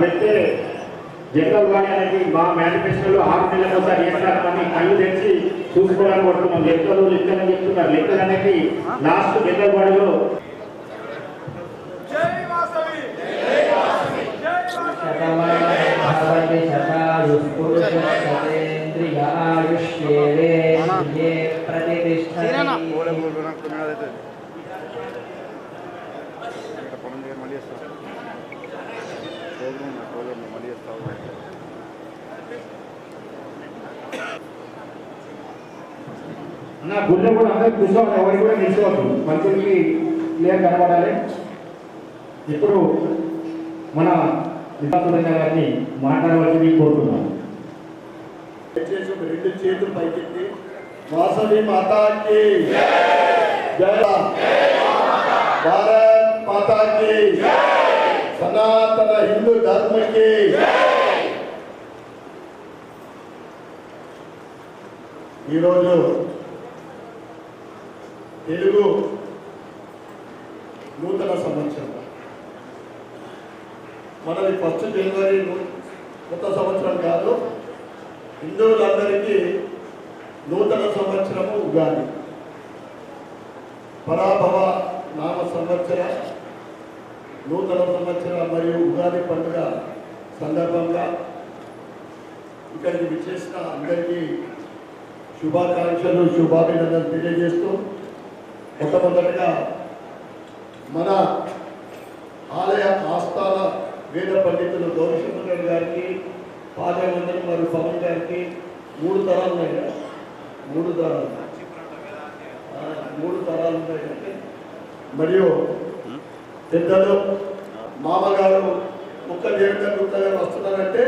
పెట్టే general body అనేది మా మేనిఫెస్టోలో 6 నెలలకు ఒకసారి చేస్తామని కళ్ళు తెచ్చి చూసుకోవడానికి కొడుతున్నాం. లెక్కలు లెక్కలు చెప్తున్నారు. లెక్కలు అనేది లాస్ట్ జనరల్ బాడీలో నా గుళ్ళో కూడా అందరూ కూర్చోవాలి. ఎవరు కూడా నిల్చోవద్దు. మంత్రులకి క్లియర్ కనబడాలి. ఇప్పుడు మన విధానసభ గారిని మాట్లాడవలసింది కోరుతున్నాను. రెండు చేతులు పైకెత్తి వాసవి మాతాకి జై, భారత్ మాతాకి, సనాతన హిందూ ధర్మకి. ఈరోజు తెలుగు నూతన సంవత్సరం. మనది 1 జనవరి కొత్త సంవత్సరం కాదు. హిందువులందరికీ నూతన సంవత్సరము ఉగాది. పరాభవ నామ సంవత్సర నూతన సంవత్సర మరియు ఉగాది పండుగ సందర్భంగా ఇక్కడికి విచ్చేసిన అందరికీ శుభాకాంక్షలు, శుభాభినందనలు తెలియజేస్తూ మొట్టమొదటిగా మన ఆలయ ఆస్థాన వేద పండితులు గౌరీశంకర్ గారికి పాదవందనం మరియు పవన్ గారికి 3 తరాలు ఉన్నాయి కదా, 3 తరాలు ఉన్నాయి అంటే, మరియు పెద్దలు మామగారు ముక్క దేవేంద్ర గుప్తా గారు వస్తున్నారంటే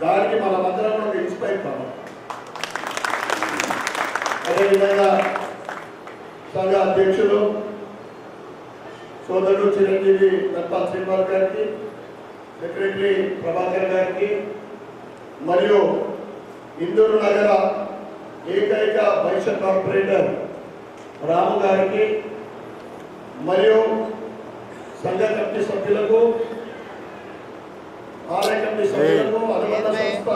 దానికి మనమందరం కూడా ఇన్స్పైర్ కావాలి. అదేవిధంగా సంఘ అధ్యక్షులు సోదరుడు చిరంజీవి దత్తా శ్రీనివాస్ గారికి, సెక్రటరీ ప్రభాకర్ గారికి, మరియు ఇందూరు నగర ఏకైక వైశ్య కార్పొరేటర్ రాము గారికి, మరియు సంఘ కమిటీ సభ్యులకు, ఆలయ కమిటీ సభ్యులకు, అనుబంధ సంస్థ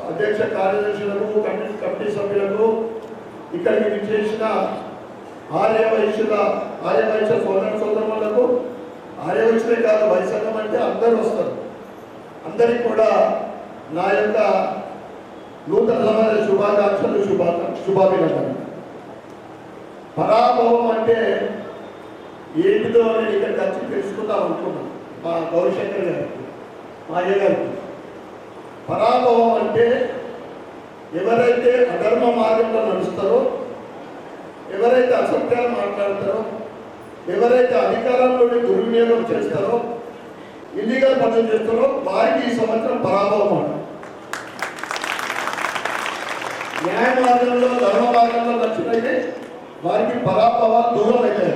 అధ్యక్ష కార్యదర్శులకు, కమిటీ సభ్యులకు, ఇక్కడికి విచ్చేసిన ఆర్యవైశ్య సోదర సోదరులకు, ఆర్యవైశ్యులే కాదు, వైసంగం అంటే అందరూ వస్తారు. అందరికీ కూడా నా యొక్క నూతన సమాజ శుభాకాంక్షలు, శుభాభినందనలు. పరాభవం అంటే ఏంటిదో నేను ఇక్కడికి వచ్చి తెలుసుకుందాం అనుకున్నాను. మా గౌరీశంకర్ గారికి, మా అయ్య గారికి. పరాభవం అంటే ఎవరైతే అధర్మ మార్గంలో నడుస్తారో, ఎవరైతే అసత్యాలు మాట్లాడతారో, ఎవరైతే అధికారంలోని దుర్వినియోగం చేస్తారో, ఇల్లీగల్ పనులు చేస్తారో వారికి ఈ సంవత్సరం పరాభవం అంట. న్యాయ మార్గంలో, ధర్మ మార్గంలో నచ్చినైతే వారికి పరాభవాలు దూరం అవుతాయి.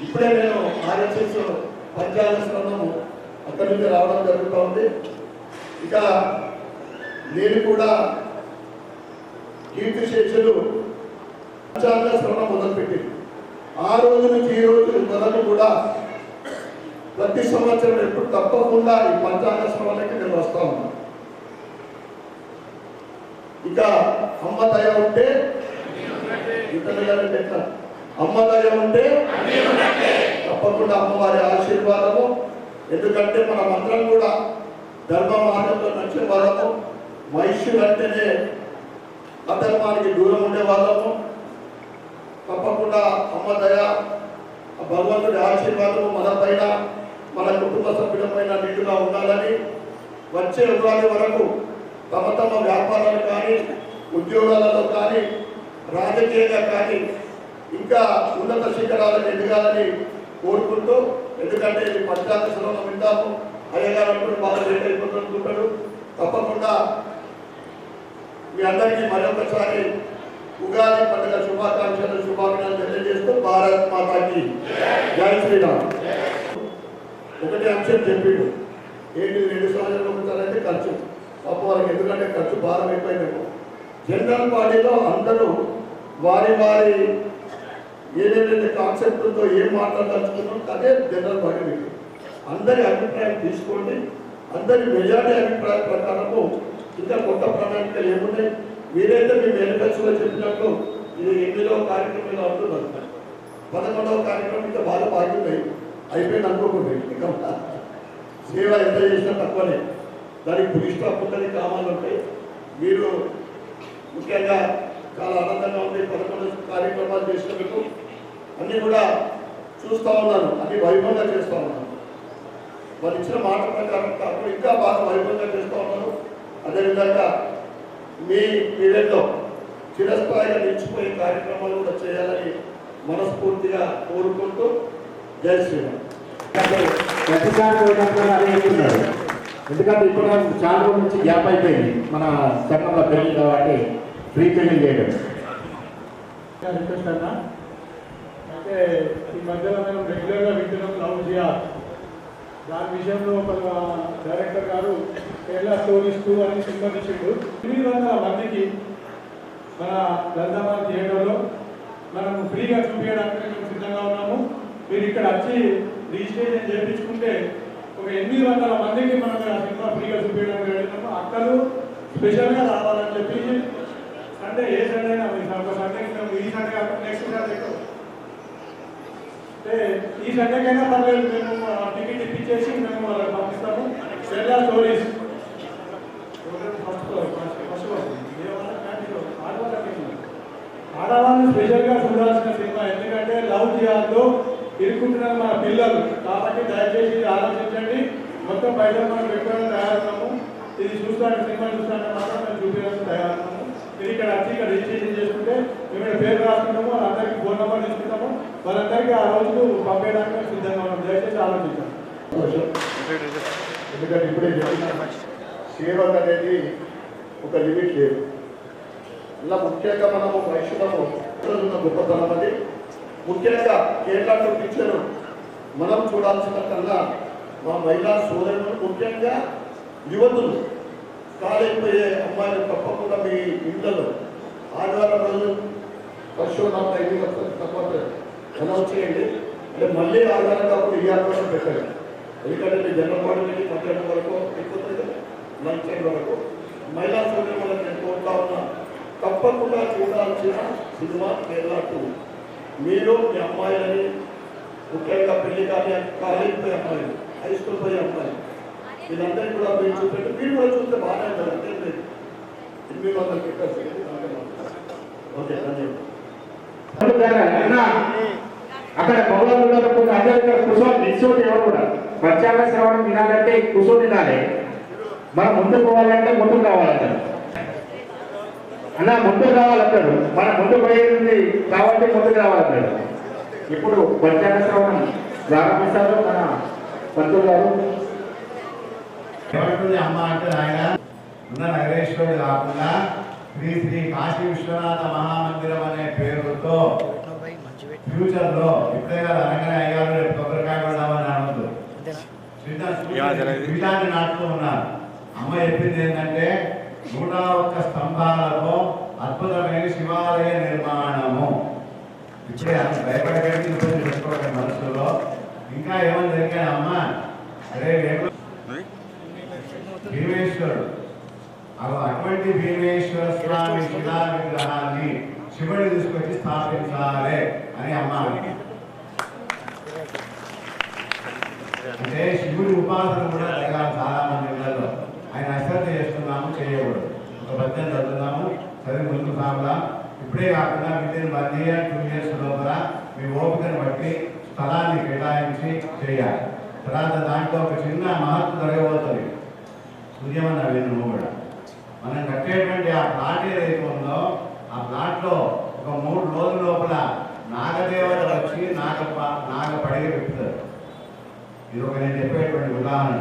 ఇప్పుడే నేను ఆర్ఎస్ఎస్ పంచాంగ అక్కడి నుంచి రావడం జరుగుతూ ఉంది. ఇక నేను కూడా కీర్తిశేషులు పంచాంగ శ్రవణం మొదలుపెట్టింది. ఆ రోజు నుంచి ఈ రోజు వరకు కూడా ప్రతి సంవత్సరం ఎప్పుడు తప్పకుండా ఈ పంచాంగ శ్రవణకి నేను వస్తా ఉన్నాను. ఇక అమ్మ దయ ఉంటే ఎట్లా, అమ్మ దయ ఉంటే తప్పకుండా అమ్మవారి ఆశీర్వాదము. ఎందుకంటే మన మంత్రం కూడా ధర్మ మార్గంలో నడిచే వాళ్ళము, వైశ్యులంటేనే అధర్మానికి దూరం ఉండే వాళ్ళము. తప్పకుండా అమ్మ దయ, భగవంతుడి ఆశీర్వాదము మన పైన, మన కుటుంబ సభ్యుల పైన నిండుగా ఉండాలని వచ్చే ఉగాది వరకు తమ తమ వ్యాపారాలు కానీ, ఉద్యోగాలలో కానీ, రాజకీయంగా కానీ ఇంకా ఉన్నత శిఖరాలను ఎదగాలని కోరుకుంటూ, ఎందుకంటే ఇది పంచాంగ శ్రవణం వింటాము, అయ్యగారు అంటూ బాగా లేట్ అయిపోతుంటాడు. తప్పకుండా మీ అందరికీ మరొకసారి ఉగాది పండుగ శుభాకాంక్షలు, శుభాభినందనలు తెలియజేస్తూ భారత్ మాతాకి జై శ్రీరామ్. ఒకటి అంశం చెప్పిండు, ఏంటి 2 సంవత్సరాలు ఒకసారి ఖర్చు పాప వాళ్ళకి, ఎందుకంటే ఖర్చు భారం అయిపోయినాము. జనరల్ బాడీలో అందరూ వారి వారి ఏదైతే కాన్సెప్ట్తో ఏం మాట్లాడదలుచుకున్నాం అదే జనరల్ బాడీ మీటింగ్. అందరి అభిప్రాయం తీసుకోండి. అందరి మెజారిటీ అభిప్రాయం ప్రకారము ఇంకా కొత్త ప్రణాళికలు ఏమున్నాయి. మీరైతే మీ మేనిఫెస్టోలో చెప్పినట్టు ఇది 8వ కార్యక్రమంలో అంటున్నారు. 11వ కార్యక్రమం ఇంకా బాగా బాగున్నాయి, అయిపోయింది అనుకోకుండా ఇంకా సేవ ఎంత చేసినా తక్కువనే. దానికి పులిస్టా ఉంటుంది, కామాలు ఉంటాయి. మీరు ముఖ్యంగా చాలా ఆనందంగా ఉంది. 11 కార్యక్రమాలు చేసినందుకు అన్నీ కూడా చూస్తూ ఉన్నాను, అన్ని వైభవంగా చేస్తూ ఉన్నాను. వాళ్ళు ఇచ్చిన మాట ప్రకారం కాకుండా ఇంకా బాగా వైభవంగా చేస్తూ ఉన్నారు. అదేవిధంగా మీ పీరియడ్లో చిరస్థాయిగా నిలిచిపోయే కార్యక్రమాలు కూడా చేయాలని మనస్ఫూర్తిగా కోరుకుంటూ జై శ్రీరామ్. ప్రతిసారి పోయినప్పుడు అదే చెప్తున్నారు. ఎందుకంటే ఇప్పుడు చాలా రోజుల నుంచి గ్యాప్ అయిపోయింది మన సంఘంలో పెళ్లి కాబట్టి ఫ్రీ పెళ్లి చేయడం. రిక్వెస్ట్ అన్నా, అంటే ఈ మధ్యలో మేము రెగ్యులర్గా వింటున్నాం లవ్ జిహాద్. దాని విషయంలో ఒక డైరెక్టర్ గారు కేరళ స్టోరీస్ 2 అని సినిమా తీసిండు. 800 మందికి మన దందామాల థియేటర్లో మనం ఫ్రీగా చూపించడానికి మేము సిద్ధంగా ఉన్నాము. మీరు ఇక్కడ వచ్చి రిజిస్ట్రేషన్ చేయించుకుంటే ఒక 800 మందికి మనం ఆ సినిమా ఫ్రీగా చూపించడానికి వెళ్ళినాము. అక్కలు స్పెషల్గా రావాలని చెప్పి సండే ఏ సండే అయినా ఒక సండే ఈ సండే కాకుండా నెక్స్ట్ సండే అంటే ఈ సండేకైనా పర్లేదు, మేము టికెట్ ఇప్పించేసి మేము వాళ్ళకి పంపిస్తాము. కేరళ స్టోరీస్ ఆడవాళ్ళు స్పెషల్గా చూడాల్సిన సినిమా. ఎందుకంటే లవ్ జిహాద్లో ఇరుక్కుంటున్నారు మన పిల్లలు. కాబట్టి దయచేసి ఆలోచించండి. మొత్తం పైసలు మనం పెట్టుకోవడానికి తయారున్నాము. ఇది చూస్తాను, సినిమా చూస్తాను మాత్రం మేము చూపించడానికి తయారున్నాము. ఇది ఇక్కడ వచ్చి ఇక్కడ రిజిస్ట్రేషన్ చేసుకుంటే మేము ఇక్కడ పేరు రాసుకుంటాము, వాళ్ళందరికీ ఫోన్ నెంబర్ తీసుకుంటాము, వాళ్ళందరికీ ఆ రోజు పంపేయడానికి మేము సిద్ధంగా ఉన్నాం. దయచేసి ఆలోచించాం. ఎందుకంటే ఇప్పుడే చెప్పిన సేవకు అనేది ఒక లిమిట్ లేదు. ఇలా ముఖ్యంగా మనము వయసులో ఉన్న గొప్పతనం అది. ముఖ్యంగా కేరళ పిక్చర్ మనం చూడాల్సిన కన్నా మా మహిళా సోదరులు, ముఖ్యంగా యువతులు, కాలేకపోయే అమ్మాయిలు తప్పకుండా మీ ఇంట్లో ఆదివారం రోజు పరిశోధన అనౌన్స్ చేయండి. అంటే మళ్ళీ ఆదివారం కాకుండా ఈ ఆదివారం పెట్టండి. ఎందుకంటే మీ జనరల్ బాడీ మధ్యాహ్నం వరకు అయిపోతుంది కదా, లంచ్ టైం వరకు. మహిళా సోదరులు నేను కోరుతా ఉన్నా, తప్పకుండా చూడాల్సిన సినిమా కేరళ 2. మీరు మీ అమ్మాయిలని, ముఖ్యంగా పెళ్లి కానీ కాలేకపోయే అమ్మాయిలు, హై స్కూల్ పోయే అమ్మాయిలు, వీళ్ళందరినీ కూడా మీరు చూపెట్టి మీరు కూడా చూస్తే బాగానే ఉంటుంది. అంతే లేదు 800 పెట్టాల్సి. ఓకే, అక్కడ మౌలాలు కొన్ని అందరూ కూర్చొని నిల్చోటి ఎవరు కూడా పంచాంగ శ్రవణం వినాలంటే కూర్చొని వినాలి. మనం ముందుకు పోవాలంటే ముందుకు రావాలంటారు అన్న, ముందుకు రావాలంటారు. మనం ముందుకు పోయేది కాబట్టి ముందుకు రావాలంటారు. ఇప్పుడు పంచాంగ శ్రవణం ప్రారంభిస్తారు మన పంతులు గారు. ఏమంటుంది అమ్మ అంటే ఆయన ఉన్న నగరేశ్వరుడు కాకుండా శ్రీ శ్రీ కాశీ విశ్వనాథ మహామందిరం అనే పేరుతో ఫ్యూచర్ లో ఇప్పుడే కదా అనగానే అయ్యారు రేపు కొబ్బరికాయ కొడదామని అనవద్దు, పీఠాన్ని నాటుతూ ఉన్నారు. అమ్మ చెప్పింది ఏంటంటే 101 స్తంభాలతో అద్భుతమైన శివాలయ నిర్మాణము. ఇప్పుడే భయపడకండి, ఇబ్బంది పెట్టుకోకండి మనసులో. ఇంకా ఏమని జరిగాయి అమ్మ, అరే రేపు భీమేశ్వరుడు, అటువంటి భీమేశ్వర స్వామి శిలా విగ్రహాన్ని శివుడిని తీసుకొచ్చి స్థాపించాలి అని అమ్మ. అంటే శివుడి ఉపాసన కూడా జరగాలి చాలా మంది ఇళ్లలో. ఆయన అశ్రద్ధ చేస్తున్నాము, చేయకూడదు. ఒక పద్యం చదువుతున్నాము, చదివి ముందుకు సాగుదాం. ఇప్పుడే కాకుండా వితిన్ 1 year 2 years లోపల మీ ఓపికను బట్టి స్థలాన్ని కేటాయించి చేయాలి. తర్వాత దాంట్లో ఒక చిన్న మహత్వం జరగబోతుంది. సూర్యమన్న నువ్వు కూడా మనం కట్టేటువంటి ఆ ప్లాట్ ఏదైతే ఉందో ఆ ప్లాట్లో ఒక 3 రోజుల లోపల నాగదేవత వచ్చి నాగపడిగ పెడతారు. ఇది ఒక నేను చెప్పేటువంటి ఉదాహరణ.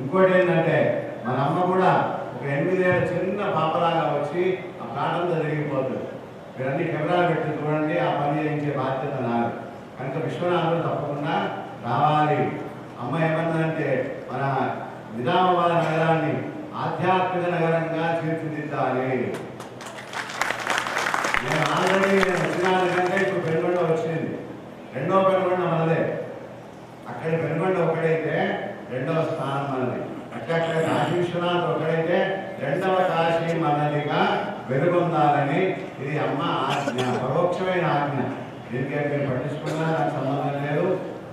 ఇంకోటి ఏంటంటే మన అమ్మ కూడా ఒక 8 ఏళ్ళ చిన్న పాపలాగా వచ్చి ఆ ప్లాట్ అంతా జరిగిపోతుంది. మీరు అన్ని కెమెరాలు పెట్టి చూడండి, ఆ పని చేయించే బాధ్యత నాది. కనుక విశ్వనాథుడు తప్పకుండా రావాలి. అమ్మ ఏమన్నదంటే మన నిజామాబాద్ నగరాన్ని ఆధ్యాత్మిక నగరంగా తీర్చిదిద్దాలి. నేను ఆల్రెడీ వచ్చిన విధంగా ఇప్పుడు పెనుగొండ వచ్చింది. 2వ పెనుగొండ మనదే. అక్కడ పెనుగొండ వెలుగొండ ఒకడైతే రెండవ స్థానం మనది. అట్లట్లే కాశీ విశ్వనాథ్ ఒకడైతే రెండవ కాశీ మనదిగా వెలుగొందాలని ఇది అమ్మ ఆజ్ఞ, పరోక్షమైన ఆజ్ఞ. దీనికి మీరు పట్టించుకున్నా నాకు సంబంధం లేదు,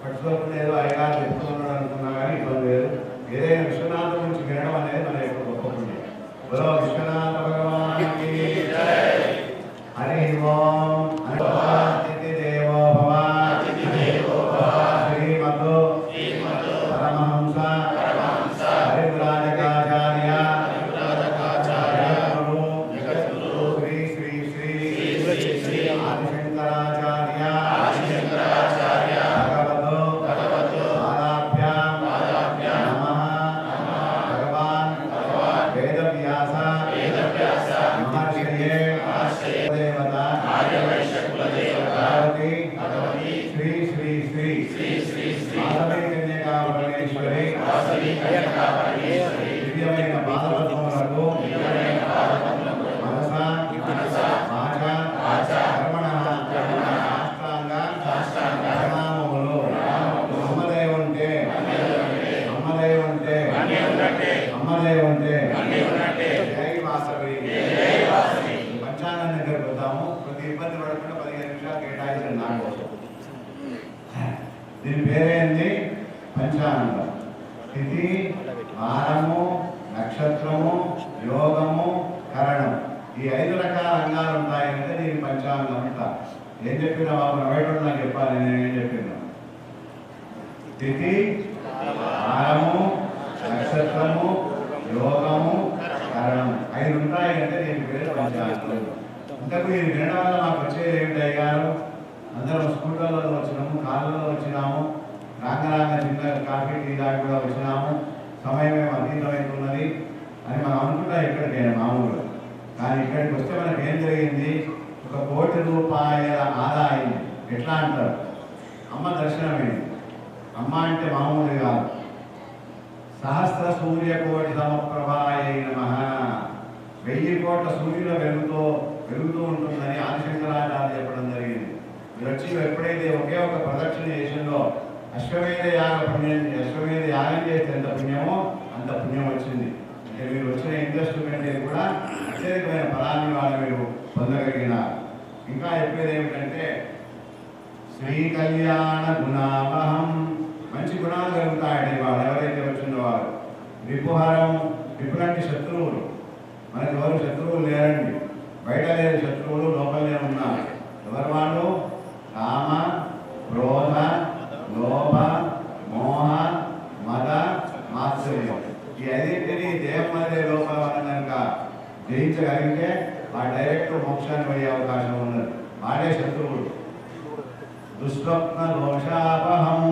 పట్టుకోకుండా ఏదో అయ్యగారు చెప్తున్నాడు అనుకున్నా కానీ ఇబ్బంది లేదు. ఏదైనా విశ్వనాథ గురించి వినడం అనేది మన యొక్క గొప్ప పుణ్యం. బలో విశ్వనాథ భగవానికి హరి ఓం. అతిథి దేవో భవ, శ్రీమతో పరమహంస హరిద్రాజకాచార్య జగద్గురు శ్రీ శ్రీ శ్రీ ఆదిశంకరాచార్య భగవతో ఆరాభ్యాం నమః. భగవాన్ వేదవ్యాస మహర్షయే దేవత భగవతి శ్రీ శ్రీ శ్రీ వాసవి కన్యకాపరమేశ్వరి దివ్యమైన పాదపద్మములకు మనస వాచ కర్మణః సాష్టాంగ ప్రణామములు. అమ్మదయ ఉంటే జై వాసవి. పంచాంగం దగ్గరకు వద్దాము. కొద్ది ఇబ్బంది పడకుండా 15 నిమిషాలు కేటాయించండి నా కోసం. దీని పేరేంది? పంచాంగం. తిథి, వారము, నక్షత్రము, యోగము, కరణం, ఈ 5 రకాల అంగాలు ఉంటాయి అంటే దీని పంచాంగం అంటారు. ఏం చెప్పినా బాబు నవ్వేటోడు నాకు చెప్పాలి, నేనేం చెప్పినా. తిథి, వారము, నక్షత్రము, యోగము, కరణం 5 ఉంటాయి అంటే దీని పేరు పంచాంగం. ఇంతకు ఇది వినడం వల్ల మాకు వచ్చేది ఏమిటి అయ్యారు? అందరం స్కూటర్లలో వచ్చినాము, కార్లలో వచ్చినాము, రాంగరాంగ చిన్న కాఫీ టీ దాకా కూడా వచ్చినాము. సమయం ఏమో అతీతమవుతున్నది అని మనం అనుకుంటాం ఎక్కడికైనా మామూలుగా. కానీ ఇక్కడికి వస్తే మనకి ఏం జరిగింది? 1 కోటి రూపాయల ఆదా అయింది. ఎట్లా అంటారు? అమ్మ దర్శనమైంది. అమ్మ అంటే మామూలు కాదు. సహస్ర సూర్యకోటి సమప్రభాయ నమః. 1000 కోట్ల సూర్యుల వెలుగుతూ ఉంటుందని ఆదిశంకరాచార్య చెప్పడం జరిగింది. మీరు వచ్చి ఎప్పుడైతే ఒకే ఒక ప్రదక్షిణ చేసిందో అశ్వమేధ యాగం చేస్తే ఎంత పుణ్యమో అంత పుణ్యం వచ్చింది. అంటే మీరు వచ్చిన ఇన్వెస్ట్మెంట్ కూడా అత్యధికమైన ఫలాన్ని వాళ్ళు మీరు పొందగలిగినారు. ఇంకా చెప్పేది ఏమిటంటే శ్రీ కళ్యాణ గుణావహం. మంచి గుణాలు కలుగుతాయండి వాళ్ళు ఎవరైతే వచ్చిన వారు. విపుహరం, విపులంటి శత్రువులు. మనకి ఎవరు శత్రువులు లేరండి, బయట లేని శత్రువులు లోపలనే ఉన్నారు. ఎవరు వాళ్ళు? కామ, క్రోధ, లోభ, మోహ, మద, మాత్సర్యం. ఈ 5 దేహం మధ్య లోపల మనం కనుక జయించగలిగితే ఆ డైరెక్ట్ మోక్షాన్ని పోయే అవకాశం ఉన్నది. వాడే శత్రువులు. దుస్వప్న దోషాపహం.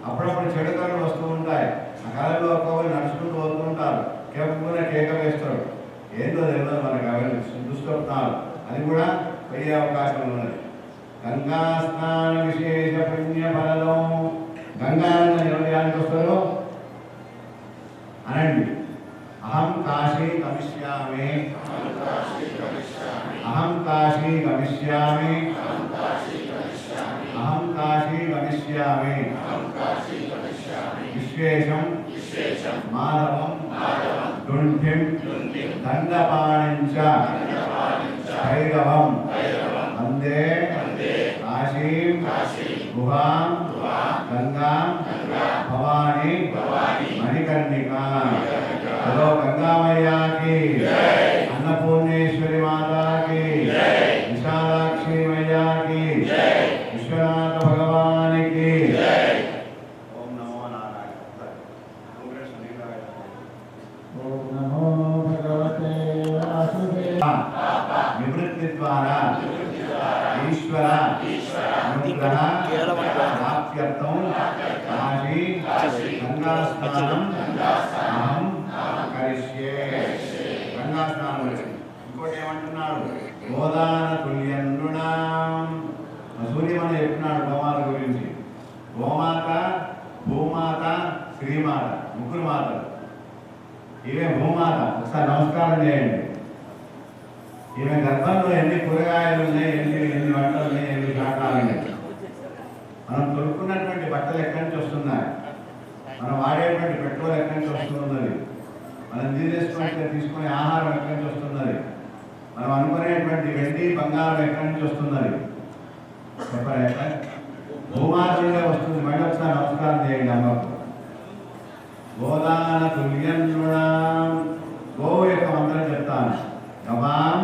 అప్పుడప్పుడు చెడు కళలు వస్తూ ఉంటాయి. ఆ కళలో ఒక్కొక్కరు నడుచుకుంటూ వస్తుంటారు, కేక వేస్తాడు. ఏందో తెలియదు మనకు అవి దుస్వప్నాలు. అది కూడా పోయే అవకాశం ఉన్నది. గంగా స్నాన విశేష పుణ్య ఫలం. గంగా ఎవరికి వస్తారు అనండి. అహం కాశీ గమిష్యామి, అహం కాశీ గమిష్యామి, అహం కాశీ గమిష్యామి. విశ్వేశం మాధవం డుంఠిం దండపాణించ భైరవం వందే కాశీం గుహాం గంగాం భవానీ మణికర్ణికా. హలో గంగామయ్యాకి, అన్నపూర్ణేశ్వరి మాతాకి, విశాలాక్షి మయ్యాకి, విశ్వనాథ భగవానికి. ఓం నమో నారాయణ. ఓం నమో భగవతే వాసుదేవ. నివృత్తి ద్వారా ఈశ్వర అనుగ్రహ ప్రాప్త్యర్థం కాశీ గంగా స్నానం అహం కరిష్యే. గంగా స్నానం వచ్చింది. ఇంకోటి ఏమంటున్నాడు? గోదాన తుల్యం నృణాం. సూర్యమని చెప్తున్నాడు గోమాత గురించి. గోమాత, భూమాత, శ్రీమాత, 3 మాతలు. ఇవే భూమాత. ఒకసారి నమస్కారం చేయండి. ఈమె గర్భంలో ఎన్ని కూరగాయలు ఉన్నాయి, ఎన్ని వంటలు ఉన్నాయి, ఎన్ని శాఖలు ఉన్నాయి. మనం తొడుక్కున్నటువంటి బట్టలు ఎక్కడి నుంచి వస్తున్నాయి? మనం వాడేటువంటి పెట్రోల్ ఎక్కడి నుంచి వస్తున్నది, మనం తీసుకునే ఆహారం ఎక్కడి నుంచి వస్తున్నది, మనం అనుకునేటువంటి వెండి బంగారం ఎక్కడి నుంచి వస్తున్నది చెప్పండి. భూమాత నుండే వస్తుంది. మళ్ళీ ఒకసారి నమస్కారం చేయండి అమ్మకు. గోదాన తుల్యం గోవు యొక్క మంత్రం చెప్తాను. గవాం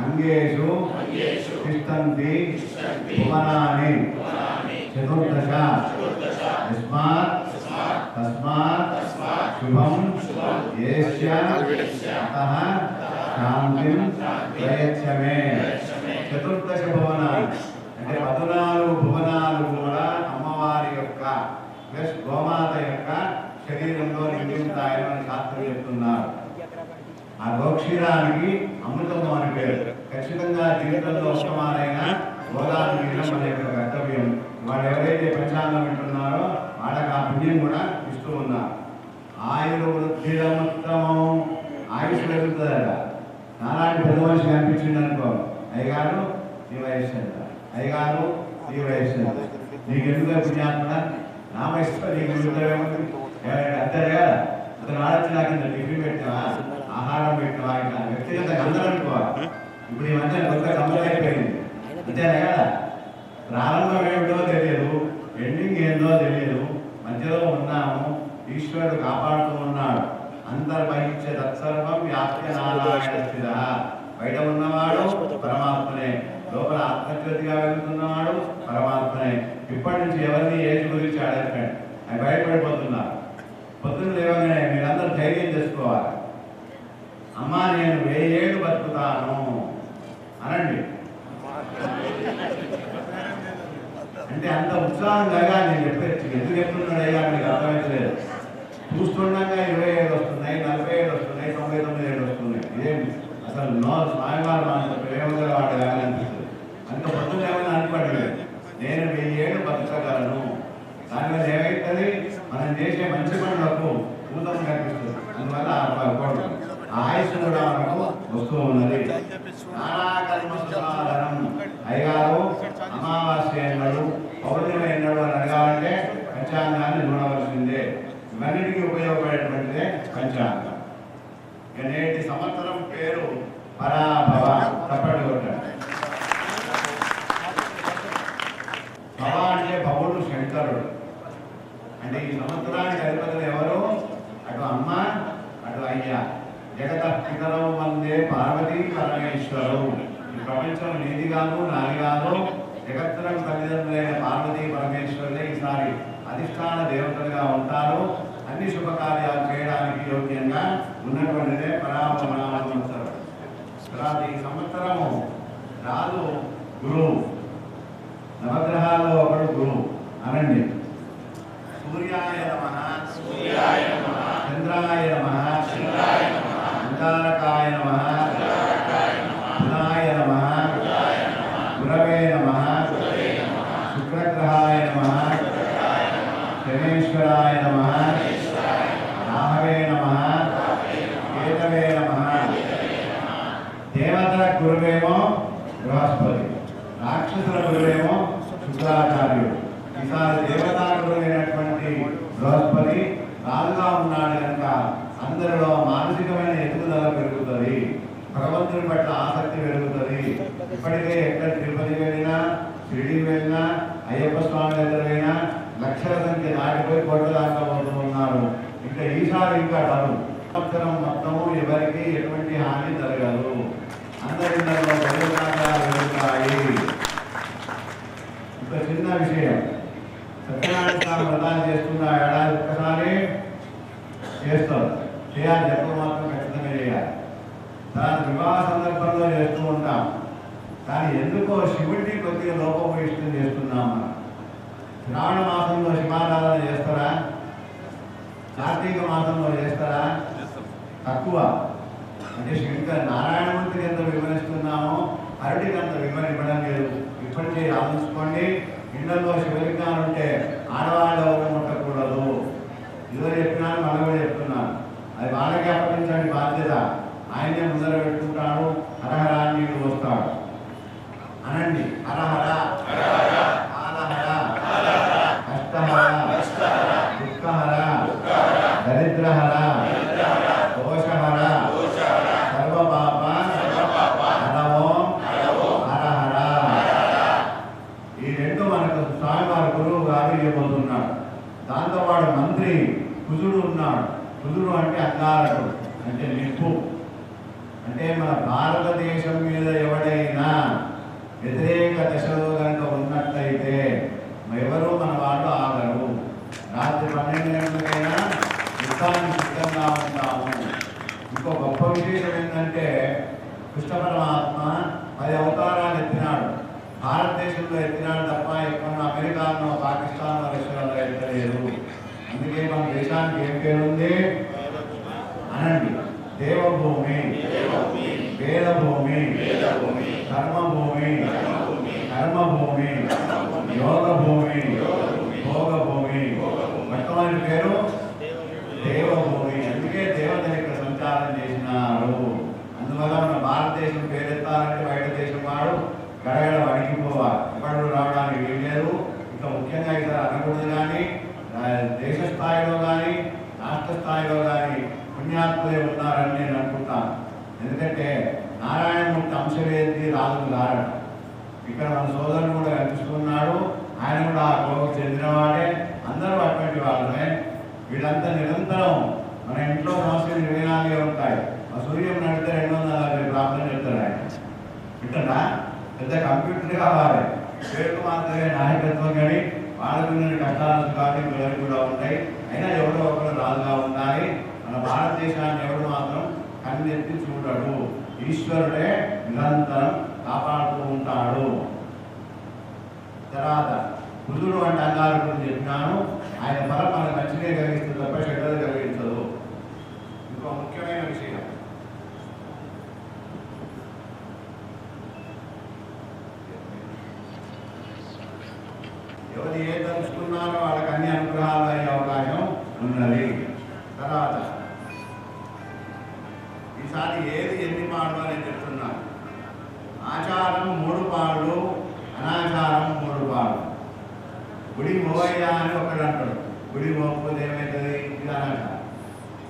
అంగేషు తిష్టంతి భువనాని చతుర్దశ యస్మాత్ తస్మాత్ శుభం ఏష్య అతః శాంతిం ప్రయచ్చమే. చతుర్దశ భువనాలు అంటే 14 భువనాలు కూడా అమ్మవారి యొక్క ప్లస్ గోమాత యొక్క శరీరంలో నిండి ఉంటాయని మన శాస్త్రం చెప్తున్నారు. ఆ గోక్షీరానికి అమృతము అని పేరు. ఖచ్చితంగా జీవితంలో ఉత్తమాలైన గోదావరి నీళ్ళం మన యొక్క కర్తవ్యం. వాళ్ళు ఎవరైతే పంచాంగం వింటున్నారో వాళ్ళకి ఆ పుణ్యం కూడా ఇస్తూ ఉన్నారు. ఆయుర్వృద్ధిరముత్తమం, ఆయుష్ పెరుగుతుందట. నాలాంటి పెద్ద మనిషి కనిపించింది అనుకో, అయ్యగారు ఈ వయస్సు ఎంత, అయ్యగారు ఈ వయస్సు ఎంత, నీకు ఎందుకు పుణ్యాత్మ నా వయసులో నీకు ఏముంది అంటారు కదా. అతను ఆడొచ్చి నాకు ఇంత టిఫిన్ పెట్టినావా, ఆహారం పెట్టినావా, ఇట్లా వ్యక్తిగత అందరూ అనుకోవాలి. ఇప్పుడు ఈ మధ్య కొత్త గమ్మలు అయిపోయింది అంతేనా కదా. ప్రారంభం ఏమిటో తెలియదు, ఎండింగ్ ఏందో తెలియదు, మధ్యలో ఉన్నాము. ఈశ్వరుడు కాపాడుతూ ఉన్నాడు. అంతర్బహిష్య తత్సర్వం వ్యాప్య నారాయణ స్థిర. బయట ఉన్నవాడు పరమాత్మనే, లోపల ఆత్మజ్యోతిగా వెళ్తున్నవాడు పరమాత్మనే. ఇప్పటి నుంచి ఎవరిని ఏజ్ గురించి అడగండి, ఆయన భయపడిపోతున్నారు. పొద్దున్న లేవగానే మీరందరూ ధైర్యం చేసుకోవాలి. అమ్మా నేను 1000 ఏళ్ళు బతుకుతాను అనండి. అంటే అంత ఉత్సాహంగా నేను చెప్పేసి ఎందుకు చెప్తున్నాడు అయ్యా మీకు అర్థమవుతలేదు. చూస్తుండగా 20 ఏళ్ళు వస్తున్నాయి, 40 ఏళ్ళు వస్తున్నాయి, 99 ఏళ్ళు వస్తున్నాయి. ఇదేం అసలు స్వామివారు అంత ప్రేమగా వాడు అనిపిస్తుంది. అంత పొద్దున్న ఏమైనా అనుకోవట్లేదు. నేను 1000 ఏళ్ళు బతకగలను. దానివల్ల ఏమైతుంది, మనం చేసే మంచి పనులకు భూతం కనిపిస్తుంది. అందువల్ల ఆయుష్ కూడా మనకు వస్తూ ఉన్నది. అయ్యగారు అమావాస్య ఎన్నడు, పౌర్ణమి ఎన్నడు అని అడగాలంటే పంచాంగాన్ని చూడవలసిందే. ఇవన్నిటికీ ఉపయోగపడేటువంటిదే పంచాంగం. నేటి సంవత్సరం పేరు పరాభవ. తప్పటి కొట్టండి. భవ అంటే భవుడు శంకరుడు. అంటే ఈ సంవత్సరానికి అధిపతులు ఎవరు? అటు అమ్మ, అటు అయ్య. జగత పితరవు వందే పార్వతీ పరమేశ్వరు. ఈ ప్రపంచం నీది కాదు, నాది కాదు. జగత్తులకు తల్లిదండ్రులైన పార్వతీ పరమేశ్వరులే ఈసారి అధిష్టాన దేవతలుగా ఉంటారు. అన్ని శుభకార్యాలు చేయడానికి యోగ్యంగా ఉన్నటువంటిదే పరాభవ సంవత్సరం. తర్వాత ఈ సంవత్సరము రాదు గురువు. నవగ్రహాల్లో ఒకడు గురువు అనండి. సూర్యాయ నమః, చంద్రాయ నమః, అంగారకాయ నమః, బుధాయ నమః, గురవే నమః, శుక్రగ్రహాయ నమః, శనేశ్వరాయ నమః, రాహవే నమః, కేతవే నమః. దేవతల గురువేమో బృహస్పతి, రాక్షసుల గురువేమో శుక్రాచార్యుడు. ఈసారి దేవతా గురువైనటువంటి బృహస్పతి రాజుగా ఉన్నాడు కనుక అందరిలో మానసికమైన ఎదుగుదల పెరుగుతుంది, భగవంతుని పట్ల ఆసక్తి పెరుగుతుంది. ఇప్పటికే ఎక్కడ తిరుపతి వెళ్ళినా, షిరిడి వెళ్ళినా, అయ్యప్ప స్వామి దగ్గర వెళ్ళినా లక్షల సంఖ్య దాటిపోయి కోట్ల దాకా పోతూ ఉన్నారు. ఇంకా ఈసారి ఇంకా డబ్బు సంవత్సరం మొత్తము ఎవరికి ఎటువంటి హాని జరగదు. అందరిలో పెరుగుతాయి. ఒక చిన్న విషయం, సత్యనారాయణ స్వామి వ్రతాలు చేస్తున్న ఏడాది ఒక్కసారి చేస్తారు. చేయాలి, ఎప్పుడు మాత్రం ఖచ్చితంగా చేయాలి. దాని వివాహ సందర్భంలో చేస్తూ ఉంటాం. కానీ ఎందుకో శివుడిని కొద్దిగా లోపభూయిష్టం చేస్తున్నాం. మనం శ్రావణ మాసంలో శివారాధన చేస్తారా? కార్తీక మాసంలో చేస్తారా? తక్కువ. అంటే శంకర నారాయణమూర్తికి ఎంత వివరిస్తున్నామో హరుడికి అంత వివరణ ఇవ్వడం లేదు. ఇప్పటికీ ఆలోచించుకోండి. ఇళ్లలో శివలింగాలు ఉంటే ఆడవాళ్ళు ఎవరు ముట్టకూడదు. ఇదో చెప్పినాను, మనం కూడా చెప్తున్నాను. అది వాళ్ళకి అప్పగించండి బాధ్యత. ఆయనే ముందర పెట్టుకుంటాడు. హరహర నీళ్ళు వస్తాడు అనండి. హరహర, కాలహర, కష్టహర, దుఃఖహర, దోషహర సర్వపాప హరవో హరహర. ఈ రెండు మనకు స్వామివారి గురువు గారు ఇవ్వబోతున్నాడు. దాంతో వాడు మంత్రి కుజుడు ఉన్నాడు. కుజుడు అంటే అంగారకుడు, అంటే నిప్పు. అంటే మన భారతదేశం మీద ఎవడైనా వ్యతిరేక దశలో కనుక ఉన్నట్లయితే ఎవరు మన వాళ్ళు ఆగరు. రాత్రి 12 గంటలకైనా యుద్ధానికి సిద్ధంగా ఉంటాము. ఇంకో గొప్ప విశేషం ఏంటంటే కృష్ణ పరమాత్మ 10 అవతారాలు ఎత్తినాడు. భారతదేశంలో ఎత్తినాడు తప్ప ఎక్కడ అమెరికాలో, పాకిస్తాన్లో, రష్యాలో ఎత్తలేదు. అందుకే మన దేశానికి ఏం పేరుంది అనండి. దేవభూమి, వేదభూమి, కర్మభూమి, కర్మభూమి, యోగభూమి, భోగభూమి. మొట్టమొదటి పేరు దేవభూమి. అందుకే దేవతలు ఇక్కడ సంచారం చేసినారు. అందువల్ల మన భారతదేశం పేరెత్తాలంటే బయట దేశం వాడు గడగడ వణికిపోవాలి. ఎప్పుడు రావడానికి వీల్లేదు. ఇంకా ముఖ్యంగా ఇక్కడ అనకూడదు. కానీ దేశ స్థాయిలో కానీ రాష్ట్ర స్థాయిలో కానీ పుణ్యాత్ములే ఉన్నారని నేను అనుకుంటాను. ఎందుకంటే నారాయణమూర్తి అంశవేది రాజు గారు ఇక్కడ మన సోదరుడు కూడా కనిపిస్తున్నాడు. ఆయన కూడా ఆ కోవకు చెందినవాడే. అందరూ అటువంటి వాళ్ళనే. వీళ్ళంతా నిరంతరం మన ఇంట్లో సమస్యలు 24 ఉంటాయి. ఆ సూర్యం నడితే 240 ప్రాబ్లం చెప్తారు ఆయన. వింటున్నా పెద్ద కంప్యూటర్ కావాలి. పేరుకు మాత్రమే నాయకత్వం కానీ వాళ్ళకున్న కష్టాలు కానీ పిల్లలు కూడా ఉంటాయి. అయినా ఎవరో ఒకరు రాజుగా ఉండాలి. మన భారతదేశాన్ని ఎవరు మాత్రం కన్నెత్తి చూడడు. ఈశ్వరుడే నిరంతరం కాపాడుతూ ఉంటాడు. తర్వాత కుజుడు అంటే అంగారకుడు చెప్పినాను. ఆయన ఫలం మనకు మంచిగా కలిగిస్తుంది తప్ప చెడ్డలు కలిగించదు. ఇంకో ముఖ్యమైన విషయం, ఎవరు ఏ తలుచుకున్నారో వాళ్ళకి అన్ని అనుగ్రహాలు అయ్యే అవకాశం ఉన్నది. తర్వాత ఈసారి ఏది ఎన్ని పాడు అని చెప్తున్నారు. ఆచారం 3 పాళ్ళు, అనాచారం 3 పాళ్ళు. గుడి మోవయ్యా అని ఒకడు అంటాడు. గుడి మోకపోతే ఏమవుతుంది? ఇది అనాచారం.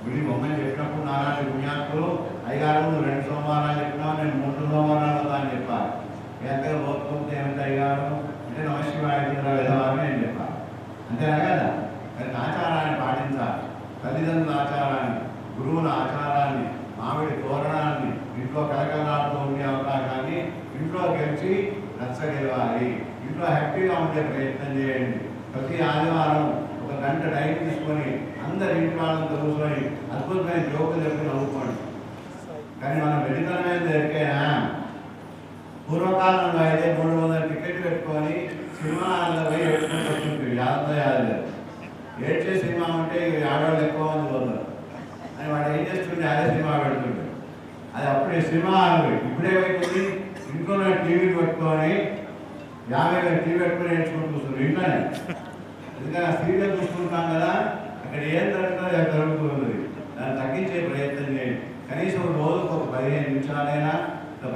గుడి మొమ్మని చెప్పినప్పుడు నారాయణ పుణ్యాత్తులు అయ్యారు 2 సోమవారాలు చెప్పినావు, నేను 3 సోమవారాలు వద్దా అని చెప్పాలి. ఎంత మోకపోతే ఏమిటి అయ్యారు అంటే నమశివాయ విధవాన్ని నేను చెప్పాలి. అంతేనా కదా? దానికి ఆచారాన్ని పాటించాలి. తల్లిదండ్రుల ఆచారాన్ని, గురువుల ఆచారాన్ని, మామిడి తోరణాన్ని, ఇంట్లో కలకలాడుతూ ఉండే అవకాశాన్ని ఇంట్లో గెలిచి నచ్చగలవాలి. ఇంట్లో హ్యాపీగా ఉండే ప్రయత్నం చేయండి. ప్రతి ఆదివారం 1 గంట టైం తీసుకొని అందరి ఇంటి వాళ్ళంతా కూర్చొని అద్భుతమైన జోకులు చెప్పి నవ్వుకోండి. కానీ మనం వెళ్లితనమైన జరిగేనా? పూర్వకాలంలో అయితే 300 టికెట్ పెట్టుకొని సినిమా హాల్లో పోయి పెట్టుకుంటూ వస్తుంటుంది. యాదలేదు ఏడ్చే సినిమా ఉంటే ఆడవాళ్ళు ఎక్కువ మంది పోతారు అని వాడు ఏం చేస్తుంటే అదే సినిమా పెడుతుంటాడు. అది అప్పుడే సినిమా హాల్. ఇప్పుడేమైతుంది? ఇంట్లోనే టీవీ పెట్టుకొని 50 టీవీ పెట్టుకొని నేర్చుకుంటూ చూస్తుంది ఇంట్లోనే. ఎందుకంటే ఆ సీరియల్ చూసుకుంటాం కదా, అక్కడ ఏం జరుగుతుందో అది జరుగుతుంది. దాన్ని తగ్గించే ప్రయత్నం చేయండి. కనీసం రోజుకు 15 నిమిషాలైనా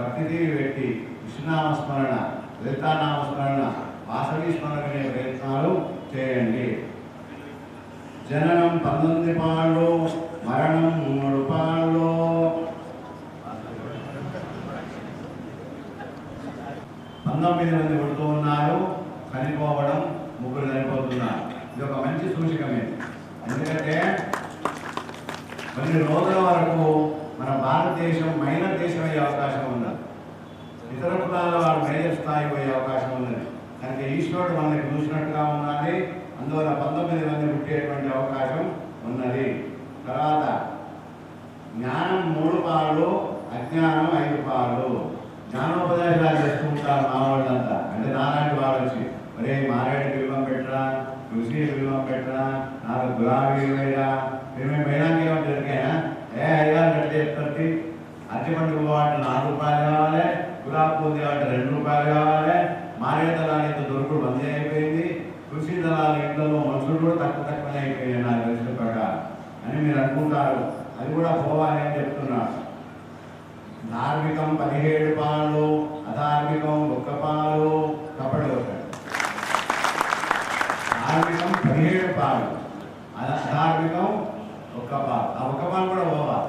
భక్తి టీవీ పెట్టి విష్ణునామస్మరణ, లలితానామస్మరణ, వాసవి స్మరణ అనే ప్రయత్నాలు చేయండి. జననం 19 పాళ్ళు, మరణం 3 పాళ్ళు. 19 మంది పుడుతూ ఉన్నారు, చనిపోవడం 3 చనిపోతున్నారు. ఇది ఒక మంచి సూచికమే. ఎందుకంటే కొన్ని రోజుల వరకు మన భారతదేశం మైనర్ దేశం అయ్యే అవకాశం ఉన్నది. ఇతర కులాల వారు మేజర్ స్థాయి పోయే అవకాశం ఉన్నది. కనుక ఈశ్వరుడు మనకి చూసినట్టుగా ఉన్నది. అందువల్ల 19 మంది పుట్టేటువంటి అవకాశం ఉన్నది. తర్వాత జ్ఞానం 3 పాలు, అజ్ఞానం 5 పాలు. జ్ఞానోపదేశాలు చేసుకుంటారు మా వాళ్ళంతా. అంటే నాలాంటి వాళ్ళు వచ్చి మరే మారేడు బిల్వం పెట్టరా, తులసి బిల్వం పెట్టరా, 4 గులాబీలు వేయరా, మేము పోయినాక ఏమో దొరికాయా? అయ్యారు కట్టి చెప్తారు. అరటిపండు పువ్వు 4 రూపాయలు కావాలి, గులాబీ పువ్వు 2 రూపాయలు కావాలి. మారేడు దళాలు ఇంత దొరుకుడు బందీ అయిపోయింది. తులసి దళాలు ఇంట్లో మనుషులు కూడా తక్కువనే అయిపోయాయి నాకు తెలిసిన ప్రకారం అని మీరు అనుకుంటారు. అది కూడా పోవాలి అని చెప్తున్నారు. ధార్మికం 17 పాలు, అధార్మికం 1 పాలు. తప్పడు. ధార్మికం 17 పాలు, అధార్మికం ఒక్క పాలు, ఆ ఒక్క పాలు కూడా పోవాలి.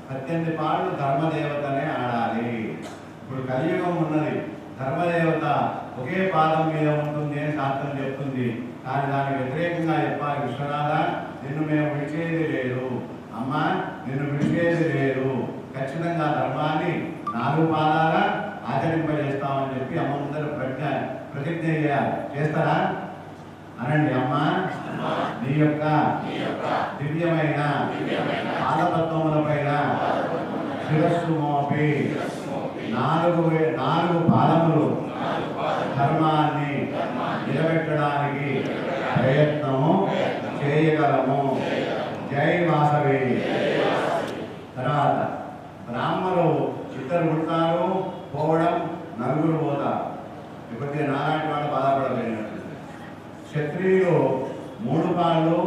18 పాలు ధర్మదేవతనే ఆడాలి. ఇప్పుడు కలియుగం ఉన్నది, ధర్మదేవత ఒకే పాదం మీద ఉంటుంది అని శాస్త్రం చెప్తుంది. కానీ దానికి వ్యతిరేకంగా చెప్పాలి, విశ్వనాథ నిన్ను మేము విడిచేది లేదు, అమ్మ నిన్ను విడిచేది లేదు, ఖచ్చితంగా ధర్మాన్ని 4 పాదాల ఆచరింపజేస్తామని చెప్పి అమ్మ ముందర ప్రతిజ్ఞ చేయాలి. చేస్తారా అనండి. అమ్మ నీ యొక్క దివ్యమైన పాదపద్మముల పైన శిరస్సు మోపి 4 పాదములు ధర్మాన్ని నిలబెట్టడానికి ప్రయత్నము చేయగలము. జై వాసవి. తర్వాత బ్రాహ్మణులు 2 పుడతారు, పోవడం 4 పోతారు. ఇప్పటికే నాలాంటి వాళ్ళు బాధపడలేదు. క్షత్రియులు 3 పాలు,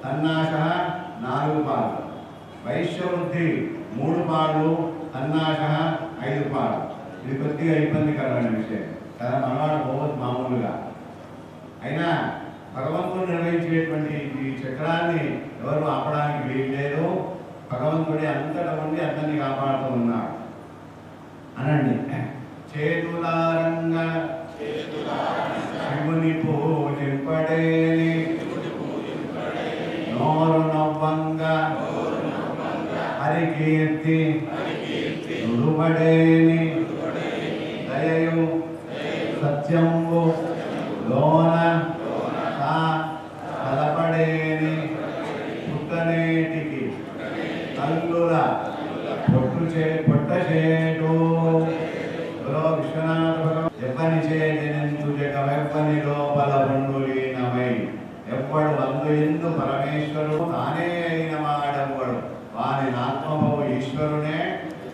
తన్నాశ 4 పాలు. వైశ్యవృద్ధి 3 పాలు, తన్నాశ 5 పాలు. ఇది కొద్దిగా ఇబ్బందికరమైన విషయం కదా, మనవాడు పోవద్దు మామూలుగా. అయినా భగవంతుడు నిర్వహించేటువంటి ఈ చక్రాన్ని ఎవరు ఆపడానికి వీలు లేదు. భగవంతుడే అంతటా ఉండి అతన్ని కాపాడుతూ ఉన్నాడు. అనండి. చేతులారంగా శివుని పూజింపడేని, నోరు నవ్వంగా హరికీర్తి నుడుబడేని, దయయు సత్యంబు లోన కలపడేని, పుట్టనేటికి కల్లుల పొట్ట చేటు విశ్వనాథ భగవాన్ ఎవ్వని చేజనించు జగమెవ్వని లోపల బండులీనమై, ఎవ్వడు వందు ఎందు పరమేశ్వరుడు తానే అయిన వాడెవ్వడు, వాని ఆత్మభవ ఈశ్వరునే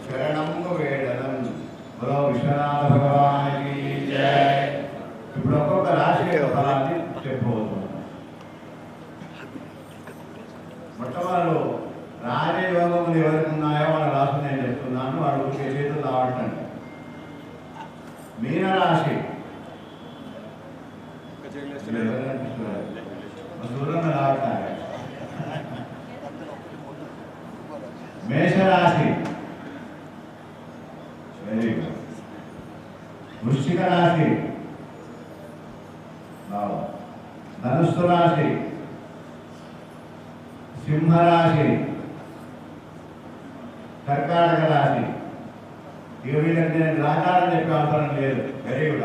శరణంగు వేడనం. బలో విశ్వనాథ భగవానికి జై. ఇప్పుడు ఒక్కొక్క రాశి ఫలాన్ని చెప్పబోతున్నాం. మొట్టమొదలు రాజయోగములు ఎవరికి ఉన్నాయో వాళ్ళ రాశి నేను చెప్తున్నాను, వాడు ఊరికే చేతులు రావటండి. మీనరాశి దూరంగా రావటాలి. మేషరాశి, వెరీ గుడ్. వృశ్చిక రాశి, ధనుస్సు రాశి, సింహరాశి, కర్కాటక రాశి. ఇక వీళ్ళకి నేను రాజాలని చెప్పే అవసరం లేదు. Very good.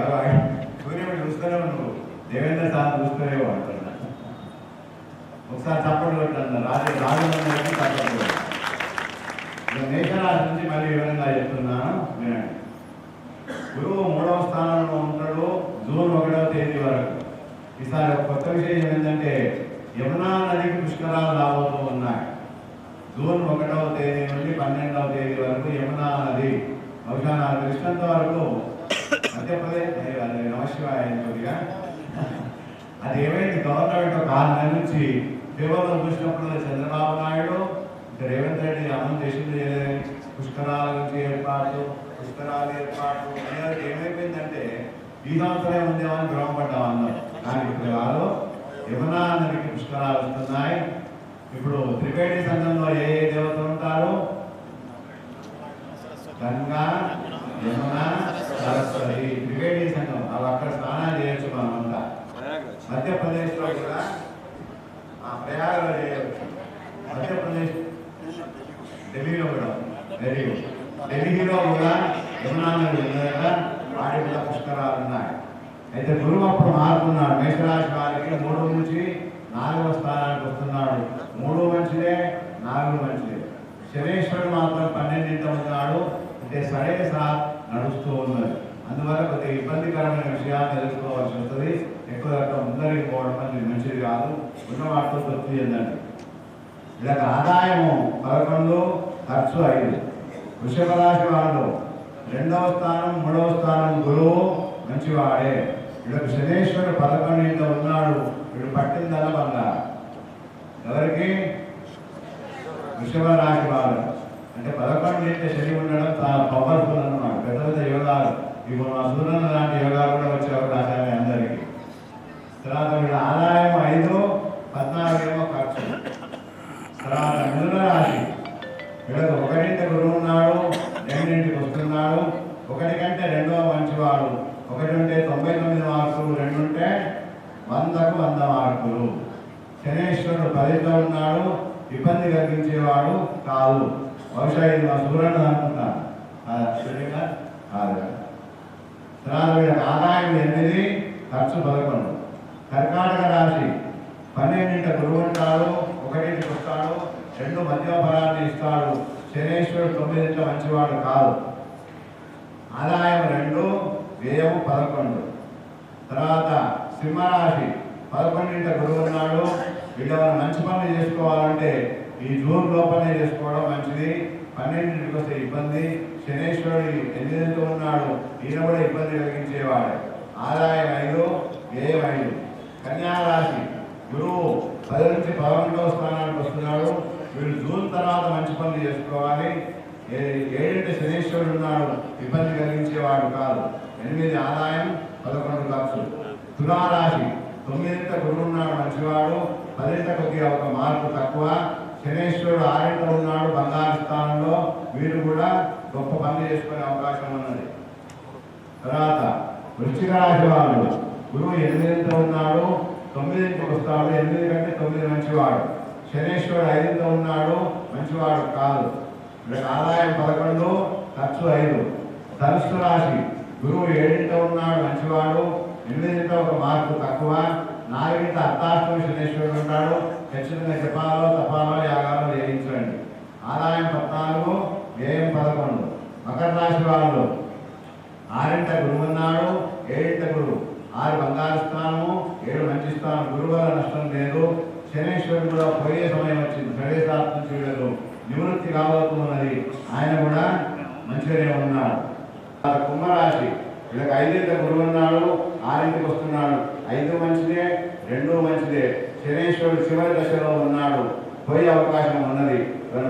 సూర్యుడు చూస్తూనే నువ్వు దేవేంద్ర సార్ చూస్తూనే అంటున్నా. ఒకసారి చప్పట్లు కొట్టండి. రాజు చప్పట్లు. ఇక మేషరాశి నుంచి మళ్ళీ వివరంగా చెప్తున్నాను, వినండి. గురువు 3వ స్థానంలో ఉంటాడు జూన్ 1వ తేదీ వరకు. ఈసారి ఒక కొత్త విషయం ఏంటంటే యమునా నదికి పుష్కరాలు రాబోతూ ఉన్నాయి. జూన్ 1వ తేదీ నుండి 12వ తేదీ వరకు యమునా నది, బహుశా నాకు తెలిసినంత వరకు మధ్యప్రదేశ్ నమశివాయ కొద్దిగా అది ఏమైంది, గవర్నమెంట్ ఒక 6 నెలల నుంచి పేపర్లో చూసినప్పుడు చంద్రబాబు నాయుడు రేవంత్ రెడ్డి అమలు చేసింది పుష్కరాల నుంచి ఏర్పాటు, పుష్కరాలు ఏర్పాటు ఏమైపోయిందంటే ఈ సంవత్సరం ఉందేమని భ్రమపడ్డాం అందరం. కానీ ఇప్పుడు వాళ్ళు యమునా నదికి పుష్కరాలు వస్తున్నాయి. ఇప్పుడు త్రివేణి సంఘంలో ఏ దేవతలు ఉంటారు? గంగా, యమున, సరస్వతి. త్రివేణి సంఘం అవి అక్కడ స్నానాలు చేయొచ్చు. మనమంతా మధ్యప్రదేశ్లో కూడా ప్రయాగలో చేయవచ్చు. మధ్యప్రదేశ్, ఢిల్లీలో కూడా వెరీ గుడ్. ఢిల్లీలో కూడా యమునా నది ఉంది కదా, వాటి కూడా పుష్కరాలు ఉన్నాయి. అయితే గురువు అప్పుడు మారుతున్నాడు. మేషరాశి వారికి 3 నుంచి 4వ స్థానానికి వస్తున్నాడు. 3 మంచిదే, 4 మంచిదే. శనేశ్వరుడు మాత్రం 12వ ఉన్నాడు. అంటే సడే సాత్ నడుస్తూ ఉన్నది. అందువల్ల కొద్దిగా ఇబ్బందికరమైన విషయాలు తెలుసుకోవాల్సి వస్తుంది. ఎక్కువ రకం ముందరికి పోవడం అనేది మంచిది కాదు. ఉన్న వాటితో తృప్తి చెందండి. ఇలా ఆదాయము 11, ఖర్చు 5. వృషభ రాశి వాళ్ళు 2వ స్థానం, 3వ స్థానం గురువు మంచివాడే. వీళ్ళకి శనేశ్వరుడు 11వ ఉన్నాడు. వీడు పట్టిందల బంగారు. ఎవరికి? వృషభ రాశి వాళ్ళు. అంటే 11 శని ఉండడం చాలా పవర్ఫుల్ అన్నమాట. పెద్ద పెద్ద యోగాలు, ఇప్పుడు మా సూర్యుడు లాంటి యోగాలు కూడా వచ్చే అవకాశాలు అందరికీ. తర్వాత వీళ్ళ ఆదాయం 5, 14 ఖర్చు. తర్వాత మిథున రాశి వీళ్ళకి ఒకరింటి గురువు ఉన్నాడు, రెండింటికి వస్తున్నాడు. ఒకటి కంటే రెండవ మంచివాడు. ఒకటి ఉంటే 99 మార్కులు, రెండు ఉంటే 100కు 100 మార్కులు. శనేశ్వరుడు 10లో ఉన్నాడు, ఇబ్బంది కలిగించేవాడు కాదు. బహుశా ఇది మా సూర్యుడు అనుకుంటాను. తర్వాత వీళ్ళకి ఆదాయం 8, ఖర్చు 11. కర్కాటక రాశి 12 గురువు ఉంటాడు, 1 వస్తాడు, 2 మధ్య ఫలాన్ని ఇస్తాడు. శనేశ్వరుడు 9 మంచివాడు కాదు. ఆదాయం 2, వ్యయం 11. తర్వాత సింహరాశి 11 గురువు ఉన్నాడు. వీళ్ళు మంచి పనులు చేసుకోవాలంటే ఈ జూన్ లోపలనే చేసుకోవడం మంచిది. 12కి వస్తే ఇబ్బంది. శనేశ్వరుడు 8 ఉన్నాడు, ఈయన కూడా ఇబ్బంది కలిగించేవాడు. ఆదాయం 5, వ్యయం 5. కన్యారాశి గురువు 10 నుంచి 11వ స్థానానికి వస్తున్నాడు. వీళ్ళు జూన్ తర్వాత మంచి పనులు చేసుకోవాలి. 7 శనేశ్వరుడు ఉన్నాడు, ఇబ్బంది కలిగించేవాడు కాదు. 8 ఆదాయం, 11 ఖర్చు. తులారాశి 9 గురువు ఉన్నాడు, మంచివాడు. 10 కొద్దిగా 1 మార్కు తక్కువ. శనేశ్వరుడు 6 ఉన్నాడు, బంగారు స్థానంలో. వీరు కూడా గొప్ప పనులు చేసుకునే అవకాశం ఉన్నది. తర్వాత వృశ్చిక రాశి వాళ్ళు గురువు 8 ఉన్నాడు, 9కి వస్తాడు. 8 కంటే 9 మంచివాడు. శనేశ్వరుడు 5 ఉన్నాడు, మంచివాడు కాదు. వీళ్ళకి ఆదాయం 11, ఖర్చు 5. ధనుస్సు రాశి గురువు 7 ఉన్నాడు, మంచివాడు. 8 1 మార్కు తక్కువ. 4 అర్ధాష్టమి శనేశ్వరుడు ఉంటాడు. ఖచ్చితంగా జపాలో తపాలో యాగాలు చేయించండి. ఆదాయం 14, వ్యయం 11. మకర రాశి వాళ్ళు 6 గురువు ఉన్నాడు, 7 గురువు. 6 బంగారు స్థానము, 7 మంచి స్థానం. గురువు వల్ల నష్టం లేదు. శనేశ్వరుడు కూడా పోయే సమయం వచ్చింది. శరీరాత్మ చూడదు, నివృత్తి కాబోతున్నది. ఆయన కూడా మంచిగానే ఉన్నాడు. కుంభరాశి వీళ్ళకి 5 గురువు ఉన్నాడు, 6కి వస్తున్నాడు. 5 మంచిదే, 2 మంచిదే. శనేశ్వరుడు చివరి దశలో ఉన్నాడు, పోయే అవకాశం ఉన్నది.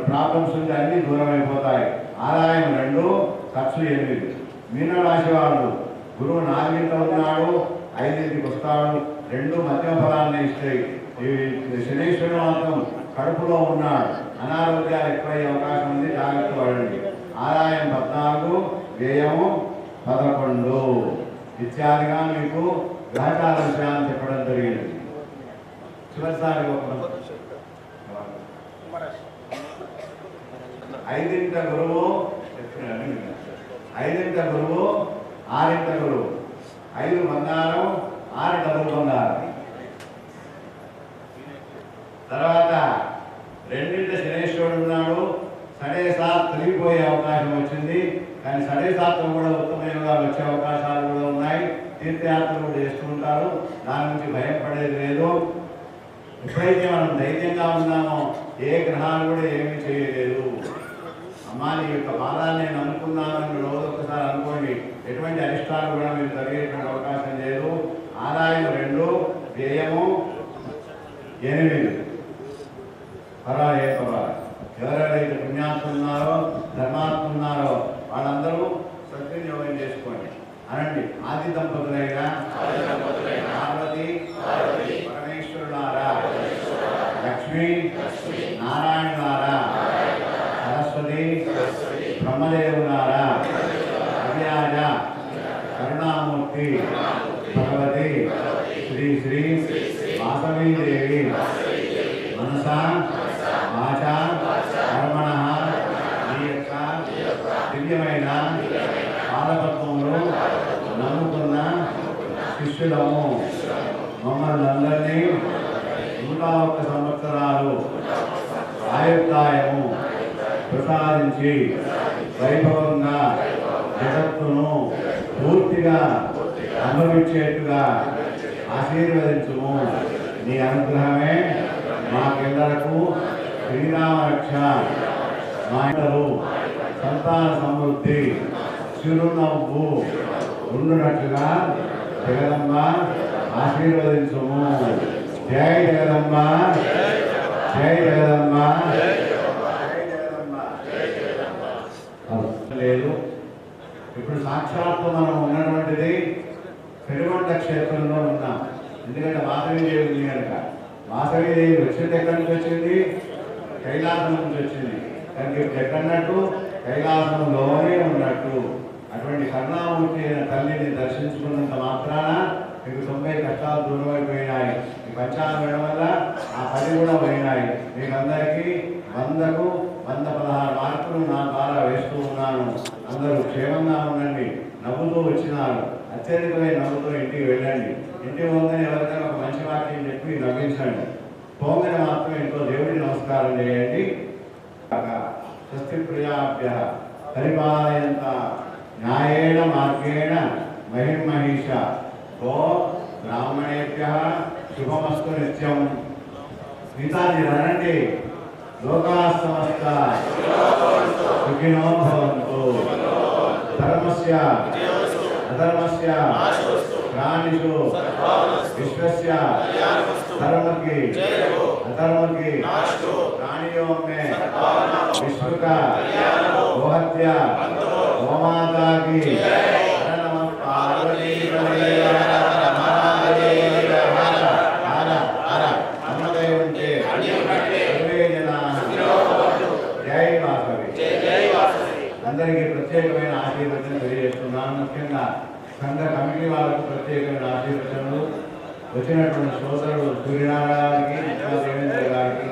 ప్రాబ్లమ్స్ ఉంటే అన్ని దూరం అయిపోతాయి. ఆదాయం 2, ఖర్చు 8. మీనరాశి వాళ్ళు గురువు 4 ఉన్నాడు, 5కి వస్తాడు. 2 మధ్య ఫలాన్ని ఇస్తాయి. శనేశ్వరుడు మాత్రం కడుపులో ఉన్నాడు, అనారోగ్యాలు ఎక్కువయ్యే అవకాశం ఉంది, జాగ్రత్త పడండి. ఆదాయం 14, వ్యయము 11 ఇత్యాదిగా మీకు గ్రహచార విషయాన్ని చెప్పడం జరిగింది. చివరిసారి 5 గురువు, 5 గురువు, 6 గురువు. 5 బంగారం, 6 డబుల్ బంగారం. తర్వాత 2 శనేశ్వరుడు ఉన్నాడు. సడే సాత్ తొలగిపోయే అవకాశం వచ్చింది. కానీ సడే సాత్వం కూడా ఉత్తమంగా వచ్చే అవకాశాలు కూడా ఉన్నాయి. తీర్థయాత్రలు కూడా చేస్తుంటారు, దాని నుంచి భయపడేది లేదు. ఎప్పుడైతే మనం ధైర్యంగా ఉన్నామో ఏ గ్రహాలు కూడా ఏమీ చేయలేదు. అమ్మా నీ యొక్క బాధాన్ని నేను అనుకున్నానని రోజు ఒకసారి అనుకోండి, ఎటువంటి అరిష్టాలు కూడా మీరు జరిగేటువంటి అవకాశం లేదు. ఆదాయం 2, వ్యయము 8. పర్వాలేదు. ఎవరెవరైతే పుణ్యాత్మ ఉన్నారో, ధర్మాత్మ ఉన్నారో వాళ్ళందరూ సద్వినియోగం చేసుకోండి. అనండి. ఆది దంపతులైన పార్వతి పరమేశ్వరులారా, లక్ష్మీ నారాయణులారా, సరస్వతి బ్రహ్మదేవులారా, అవ్యాజ కరుణామూర్తి భగవతి శ్రీ శ్రీ వాసవీదేవి మనసా వాచా కర్మణ ఈ యొక్క దివ్యమైన పాదపద్మములు నమ్ముకున్న శిష్యులము మమ్మల్ని అందరినీ 101 సంవత్సరాలు ఆయుర్దాయము ప్రసాదించి వైభవంగా జగత్తును పూర్తిగా అనుభవించేట్టుగా ఆశీర్వదించుము. నీ అనుగ్రహమే మాకెల్లరకు శ్రీరామ రక్ష, మా ఇంటరు సంతాన సమృద్ధి, చిరునవ్వు ఉండునట్లుగా జగదంబ ఆశీర్వదించుము. జై జగదంబ, జై జగదంబ, జై జగదంబ. లేదు ఇప్పుడు సాక్షాత్తు మనం ఉన్నటువంటిది పెరుమంట క్షేత్రంలో ఉన్నాం. ఎందుకంటే వాసవీదేవి ఉంది కనుక. వాసవీదేవి వచ్చింది ఎక్కడి నుంచి వచ్చింది? కైలాసం నుంచి వచ్చింది. దానికి ఎక్కడన్నట్టు కైలాసంలోనే ఉన్నట్టు అటువంటి కరుణామూర్తి అయిన తల్లిని దర్శించుకున్నంత మాత్రాన మీకు 90 కష్టాలు దూరమైపోయినాయి. ఈ పంచాంగం వేయడం వల్ల ఆ 10 కూడా పోయినాయి. మీకందరికీ 100కు 116 మార్కులు నా ద్వారా వేస్తూ ఉన్నాను. అందరూ క్షేమంగా ఉండండి. నవ్వుతూ వచ్చినారు. అత్యధికమైన నవ్వుతూ ఇంటికి వెళ్ళండి. ఇంటికి పోగానే ఎవరికైనా ఒక మంచి వాక్యం చెప్పి నవ్వించండి. పోగానే మాత్రం ఇంట్లో దేవుడికి నమస్కారం చేయండి. స్వస్తి ప్రియాభ్య పరిపాలయంత న్యాయేణ మార్గేణ మహిర్మహిష గో బ్రాహ్మణేభ్య శుభమస్తు నిత్యం. మిగతాది రండి. లోకా సమస్త సుఖినో భవంతు. ధర్మస్య అధర్మస్య ప్రాణిషు విశ్వస్య ధర్మకి అధర్మకి ప్రాణియో మే విశ్వక గోహత్య గోమాతాకి నమః పార్వతీ అన్నదైవంతే సర్వే జనాః జై వాసవి. అందరికీ ప్రత్యేకమైన ఆశీర్వచనం తెలియజేస్తున్నాను. ముఖ్యంగా సంఘ కమిటీ వాళ్ళకు ప్రత్యేకమైన ఆశీర్వచనలు. వచ్చినటువంటి సోదరుడు సూర్యనారాయణకి దేవేంద్ర గారికి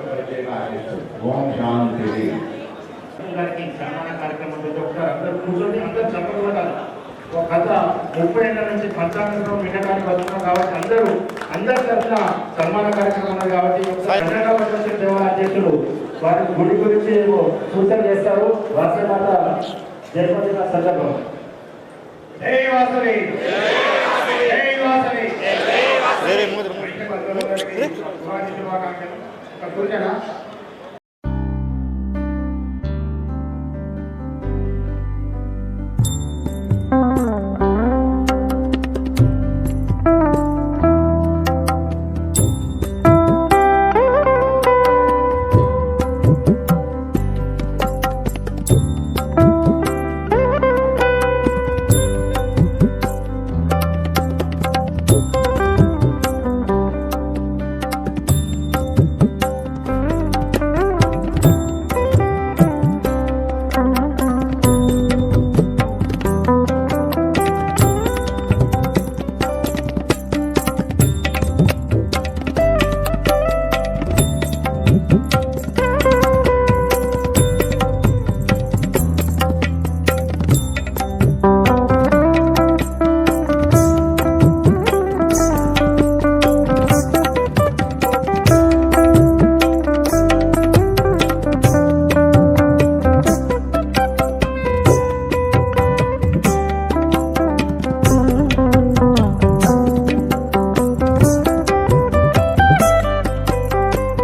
ప్రత్యేక ఆశీర్వచనం. ఓం శాంతి. గారికి సన్మాన కార్యక్రమం ఒకసారి అందరూ కూర్చొని అందరూ చెప్పగలగాలి. ఒక గత 30 ఏళ్ల నుంచి పంచాంగంలో వినడానికి వస్తున్నాం కాబట్టి అందరి తరఫున సన్మాన కార్యక్రమం ఉన్నది కాబట్టి దేవాలయ అధ్యక్షులు వారి గుడి గురించి ఏమో సూచన చేస్తారు. వాసవిమాత జన్మదిన సందర్భం. జై వాసవి, జై వాసవి. శుభాకాంక్షలు. ఒక సూచన